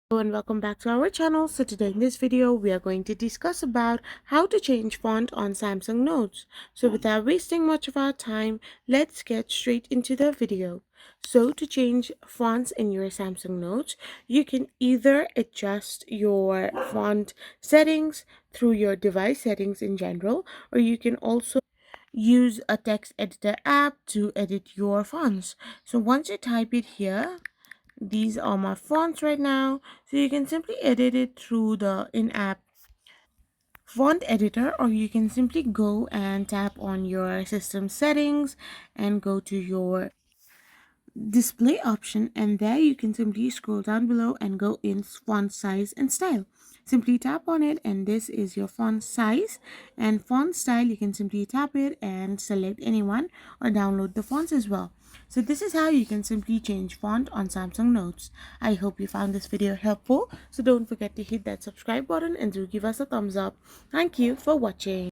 Hello and welcome back to our channel. So today in this video we are going to discuss about how to change font on Samsung Notes. So without wasting much of our time, let's get straight into the video. So to change fonts in your Samsung Notes, you can either adjust your font settings through your device settings in general, or you can also use a text editor app to edit your fonts. So once you type it here, these are my fonts right now. So you can simply edit it through the in-app font editor, or you can simply go and tap on your system settings and go to your display option, and there you can simply scroll down below and go in font size and style. Simply tap on it and this is your font size, and font style you can simply tap it and select anyone or download the fonts as well. So this is how you can simply change font on Samsung Notes. I hope you found this video helpful, so don't forget to hit that subscribe button and do give us a thumbs up. Thank you for watching.